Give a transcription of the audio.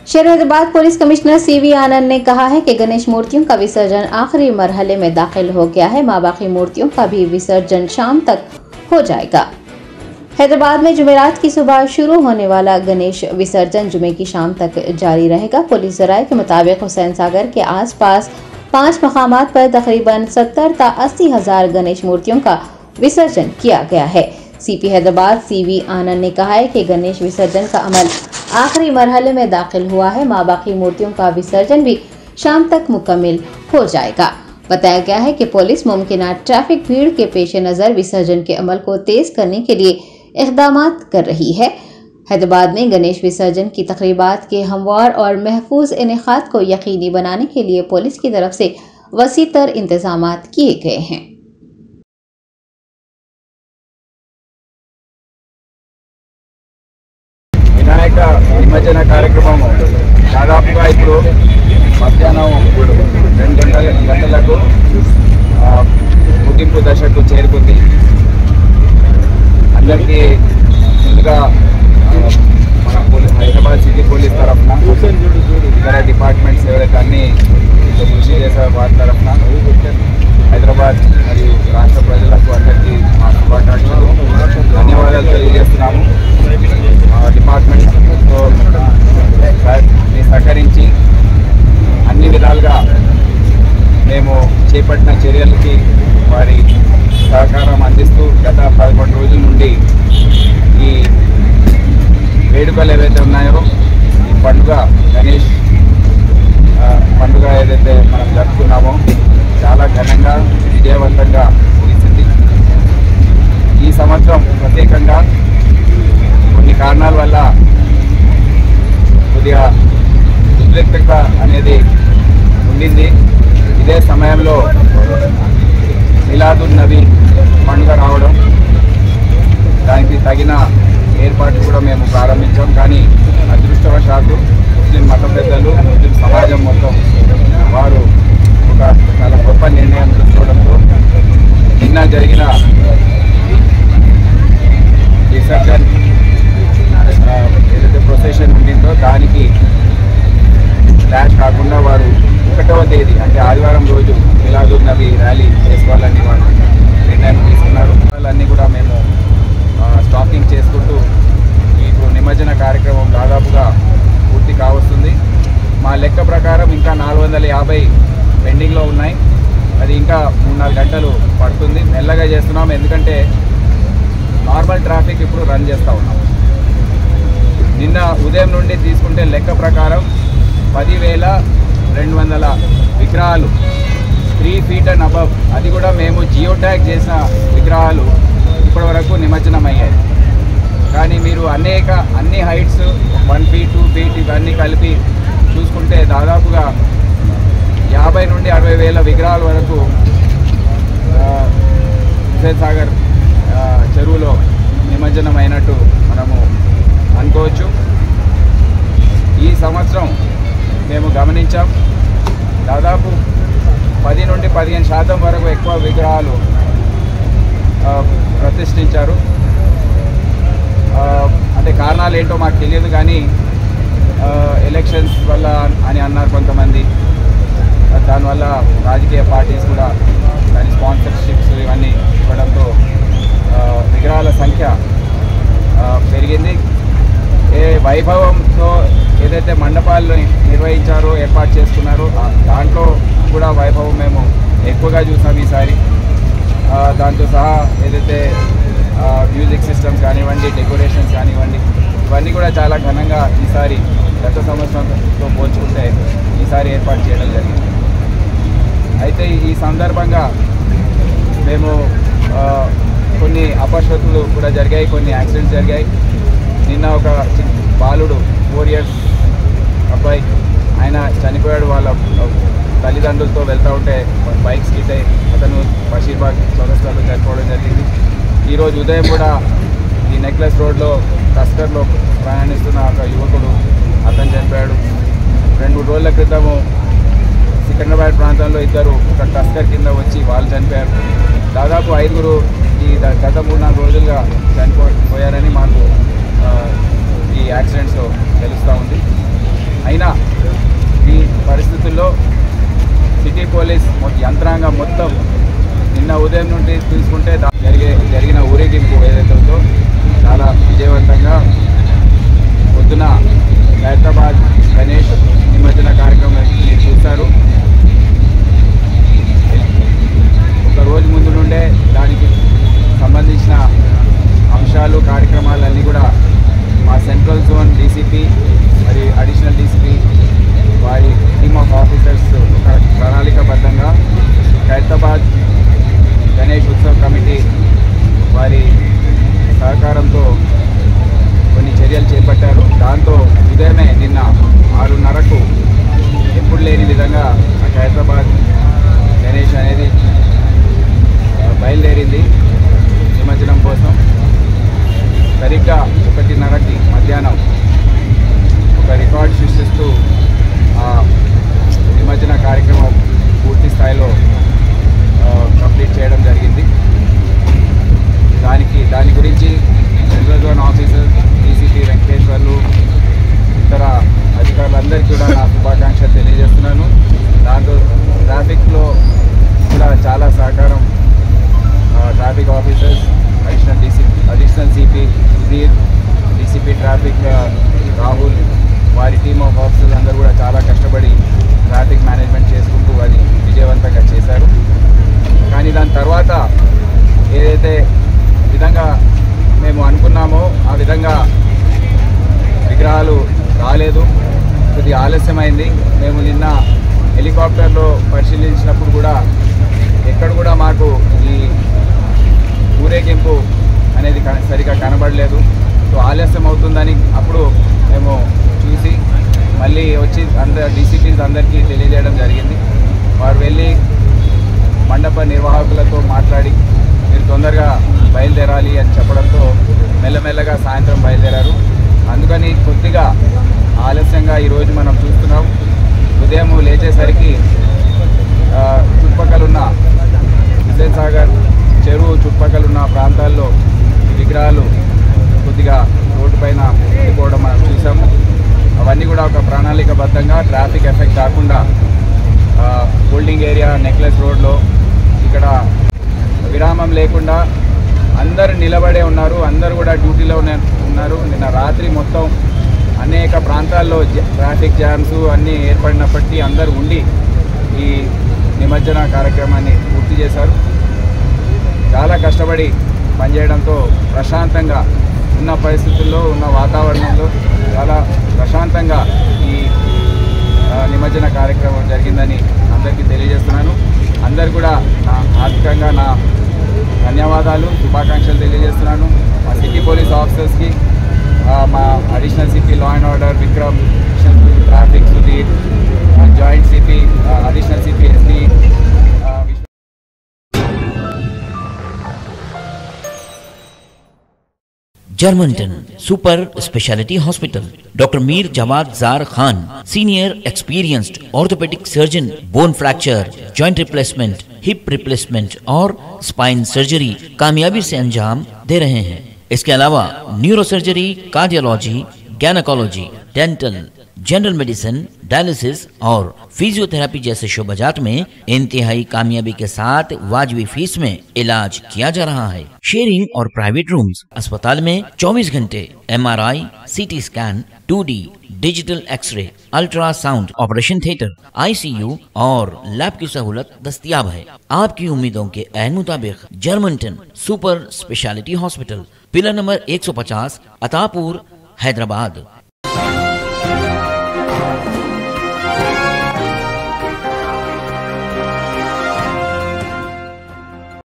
शहर police commissioner CV आनंद ने कहा है कि गणेश मूर्तियों का विसर्जन आखिरी मरहले में दाखिल हो गया है। बाकी मूर्तियों का भी विसर्जन शाम तक हो जाएगा। हैदराबाद में जुमेरात की सुबह शुरू होने वाला गणेश विसर्जन जुमे की शाम तक जारी रहेगा। पुलिस जराये के मुताबिक हुसैन सागर के आसपास 5 मकामात पर तकरीबन 70 से 80 हजार गणेश मूर्तियों का विसर्जन किया गया है। सीपी हैदराबाद सीवी आनंद ने कहा है कि गणेश विसर्जन का अमल आखिरी मरहले में दाखिल हुआ है। बाकी मूर्तियों का विसर्जन भी शाम तक मुकम्मल हो जाएगा। बताया गया है कि पुलिस मुमकिन ट्रैफिक भीड़ के पेश नज़र विसर्जन के अमल को तेज करने के लिए इक़दामात कर रही है। हैदराबाद में गणेश विसर्जन की तकरीबात के हमवार और महफूज इनेकाद को यकीनी बनाने के लिए पुलिस की तरफ से वसी तर इंतजामात किए गए हैं। వినాయక నిమజ్జన కార్యక్రమం దాదాపుగా ఇప్పుడు మధ్యాహ్నం 2 గంటలకు ముగింపు దశకు చేరుకుంది। అందరికీ ముందుగా మన హైదరాబాద్ సిటీ పోలీస్ తరఫున ఇతర డిపార్ట్మెంట్స్ ఎవరైతే అన్ని కృషి చేసే వారి తరఫున హైదరాబాద్ మరియు రాష్ట్ర ప్రజలకు అందరికీ మా శుభాకాంక్షలు, ధన్యవాదాలు తెలియజేస్తున్నాము। డిపార్ట్మెంట్తో సహకరించి అన్ని విధాలుగా మేము చేపట్టిన చర్యలకి వారి సహకారం అందిస్తూ గత 11 రోజుల నుండి ఈ వేడుకలు ఏవైతే ఉన్నాయో ఈ పండుగ గణేష్ పండుగ ఏదైతే మనం జరుపుకున్నామో చాలా ఘనంగా విజయవంతంగా ముగిసింది। ఈ సంవత్సరం ప్రత్యేకంగా కొన్ని కారణాల వల్ల కొద్దిగా ఉద్రిక్తత అనేది ఉండింది। ఇదే సమయంలో మిలాదున్ నబీ పండుగ రావడం, దానికి తగిన ఏర్పాట్లు కూడా మేము ప్రారంభించాం। కానీ అదృష్టవశాత్తు ముస్లిం మత పెద్దలు, ముస్లిం సమాజం మొత్తం వారు ఒక చాలా గొప్ప నిర్ణయం తీసుకోవడంతో నిన్న జరిగిన విసర్జన్ ఏదైతే ప్రొసెషన్ ఉండిందో దానికి క్లాష్ కాకుండా వారు 1వ తేదీ అంటే ఆదివారం రోజు మిలాదున్ నబీ ర్యాలీ చేసుకోవాలని వారు నిర్ణయం తీసుకున్నారు। వాళ్ళన్నీ కూడా మేము స్టాకింగ్ చేసుకుంటూ ఇప్పుడు నిమజ్జన కార్యక్రమం దాదాపుగా పూర్తి కావస్తుంది। మా లెక్క ప్రకారం ఇంకా 450 పెండింగ్లో ఉన్నాయి। అది ఇంకా 3-4 గంటలు పడుతుంది। మెల్లగా చేస్తున్నాం, ఎందుకంటే నార్మల్ ట్రాఫిక్ ఇప్పుడు రన్ చేస్తూ ఉన్నాం। నిన్న ఉదయం నుండి తీసుకుంటే లెక్క ప్రకారం 10,200 విగ్రహాలు 3 feet అండ్ అబవ్, అది కూడా మేము జియో ట్యాగ్ చేసిన విగ్రహాలు ఇప్పటి వరకు నిమజ్జనం అయ్యాయి। కానీ మీరు అన్ని హైట్స్ 1 feet 2 feet ఇవన్నీ కలిపి చూసుకుంటే దాదాపుగా 50 నుండి 60 వేల విగ్రహాల వరకు హుస్సేన్ సాగర్ చెరువులో నిమజ్జనం అయినట్టు మనము అనుకోవచ్చు। ఈ సంవత్సరం మేము గమనించాం, దాదాపు 10 నుండి 15% వరకు ఎక్కువ విగ్రహాలు ప్రతిష్ఠించారు। అంటే కారణాలు ఏంటో మాకు తెలియదు, కానీ ఎలక్షన్స్ వల్ల అని అన్నారు కొంతమంది। దానివల్ల రాజకీయ పార్టీస్ కూడా దాని స్పాన్సర్షిప్స్ ఇవన్నీ ఇవ్వడంతో విగ్రహాల సంఖ్య పెరిగింది। ఏ వైభవంతో ఏదైతే మండపాలను నిర్వహించారో, ఏర్పాటు చేసుకున్నారో దాంట్లో కూడా వైభవం మేము ఎక్కువగా చూసాం ఈసారి। దాంతో సహా ఏదైతే మ్యూజిక్ సిస్టమ్స్ కానివ్వండి, డెకరేషన్స్ కానివ్వండి, ఇవన్నీ కూడా చాలా ఘనంగా ఈసారి గత సంవత్సరంతో పోల్చుకుంటే ఈసారి ఏర్పాటు చేయడం జరిగింది। అయితే ఈ సందర్భంగా మేము కొన్ని అపశృతులు కూడా జరిగాయి, కొన్ని యాక్సిడెంట్స్ జరిగాయి। నిన్న ఒక బాలుడు 4 years అబ్బాయి ఆయన చనిపోయాడు। వాళ్ళ తల్లిదండ్రులతో వెళ్తూ ఉంటే బైక్స్ హిట్ అయ్యి అతను బషీర్బాగ్ చౌరస్తాలో చనిపోవడం జరిగింది। ఈరోజు ఉదయం కూడా ఈ నెక్లెస్ రోడ్లో టస్కర్లో ప్రయాణిస్తున్న ఒక యువకుడు అతను చనిపోయాడు। 2-3 రోజుల క్రితము సికింద్రాబాద్ ప్రాంతంలో ఇద్దరు ఒక టస్కర్ కింద వచ్చి వాళ్ళు చనిపోయారు। దాదాపు 5 ఈ గత 3-4 రోజులుగా చనిపోయారని మాకు ఈ యాక్సిడెంట్స్లో తెలుస్తూ ఉంది। అయినా ఈ పరిస్థితుల్లో సిటీ పోలీస్ యంత్రాంగం మొత్తం నిన్న ఉదయం నుండి తీసుకుంటే జరిగిన ఊరేగింపు ఏదైతే ఉందో చాలా విజయవంతంగా పొద్దున హైదరాబాద్ గణేష్ నిమజ్జన కార్యక్రమం మీరు చూస్తారు. ఒక రోజు ముందు నుండే దానికి సంబంధించిన అంశాలు కార్యక్రమాలన్నీ కూడా మా సెంట్రల్ జోన్ డీసీపీ మరి అడిషనల్ డీసీపీ వారి టీమ్ ఆఫ్ ఆఫీసర్స్ ఒక ప్రణాళికాబద్ధంగా హైదరాబాద్ గణేష్ ఉత్సవ్ కమిటీ వారి సహకారంతో కొన్ని చర్యలు చేపట్టారు. దాంతో ఉదయమే నిన్న 6:30కు ఎప్పుడు లేని విధంగా హైదరాబాద్ గణేష్ అనేది బయలుదేరింది నిమజ్జనం కోసం. సరిగ్గా 1:30కి మధ్యాహ్నం ఒక రికార్డ్ సృష్టిస్తూ నిమజ్జన కార్యక్రమం పూర్తి స్థాయిలో కంప్లీట్ చేయడం జరిగింది. దాని గురించి central zone officer DCP Venkateswarlu ఇతర అధికారులందరికీ కూడా నా శుభాకాంక్షలు తెలియజేస్తున్నాను. దాంతో ట్రాఫిక్లో కూడా చాలా సహకారం traffic officers additional CP Sudheer, DCP traffic Rahul, వారి టీమ్ ఆఫ్ ఆఫీసర్స్ అందరూ కూడా చాలా కష్టపడి ట్రాఫిక్ మేనేజ్మెంట్ చేసుకుంటూ అది విజయవంతంగా చేశారు. కానీ దాని తర్వాత ఏదైతే విధంగా మేము అనుకున్నామో ఆ విధంగా విగ్రహాలు రాలేదు, కొద్ది ఆలస్యమైంది. మేము నిన్న హెలికాప్టర్లో పరిశీలించినప్పుడు కూడా ఎక్కడ కూడా మాకు ఈ ఊరేగింపు అనేది సరిగా కనబడలేదు. సో ఆలస్యం అవుతుందని అప్పుడు మేము చూసి మళ్ళీ వచ్చి డీసీపీస్ అందరికీ తెలియజేయడం జరిగింది. వారు వెళ్ళి మండప నిర్వాహకులతో మాట్లాడి మీరు తొందరగా బయలుదేరాలి అని చెప్పడంతో మెల్లమెల్లగా సాయంత్రం బయలుదేరారు. అందుకని కొద్దిగా ఆలస్యంగా ఈరోజు మనం చూస్తున్నాం. ఉదయం లేచేసరికి చుట్టుపక్కల ఉన్న హుస్సేన్ సాగర్ చెరువు చుట్టుపక్కల ఉన్న ప్రాంతాల్లో విగ్రహాలు కొద్దిగా రోడ్డు పైన పెట్టుకోవడం మనం చూసాము. అవన్నీ కూడా ఒక ప్రణాళికబద్ధంగా ట్రాఫిక్ ఎఫెక్ట్ కాకుండా హోల్డింగ్ ఏరియా నెక్లెస్ రోడ్లో ఇక్కడ విరామం లేకుండా అందరు నిలబడే ఉన్నారు. అందరూ కూడా డ్యూటీలో ఉన్నారు. నిన్న రాత్రి మొత్తం అనేక ప్రాంతాల్లో ట్రాఫిక్ జామ్స్ అన్నీ ఏర్పడినప్పటికీ అందరూ ఉండి ఈ నిమజ్జన కార్యక్రమాన్ని పూర్తి చేశారు. చాలా కష్టపడి పనిచేయడంతో ప్రశాంతంగా ఉన్న పరిస్థితుల్లో ఉన్న వాతావరణంలో చాలా ప్రశాంతంగా ఈ నిమజ్జన కార్యక్రమం జరిగిందని అందరికీ తెలియజేస్తున్నాను. అందరు కూడా నా ఆర్థికంగా నా ధన్యవాదాలు, శుభాకాంక్షలు తెలియజేస్తున్నాను. మా సిటీ పోలీస్ ఆఫీసర్స్కి, మా additional CP law and order Vikram, traffic Sudheer, joint CP additional CP SP Germanten super speciality hospital, doctor Mir Jawad Zar Khan, senior experienced orthopaedic surgeon, bone fracture, joint replacement, hip replacement और स्पाइन सर्जरी कामयाबी से अंजाम दे रहे हैं। इसके अलावा neuro surgery, cardiology, gynaecology, dental, general medicine, dialysis और फिजियोथेरेपी जैसे शोबाजात में इंतहाई कामयाबी के साथ वाजबी फीस में इलाज किया जा रहा है। शेयरिंग और प्राइवेट रूम्स, अस्पताल में 24 घंटे MRI, CT scan, 2D digital X-ray, ultrasound, operation theatre, ICU और लैब की सहूलत दस्तयाब है। आपकी उम्मीदों के ऐन मुताबिक Germanten super speciality hospital, pillar number 150, Attapur, Hyderabad.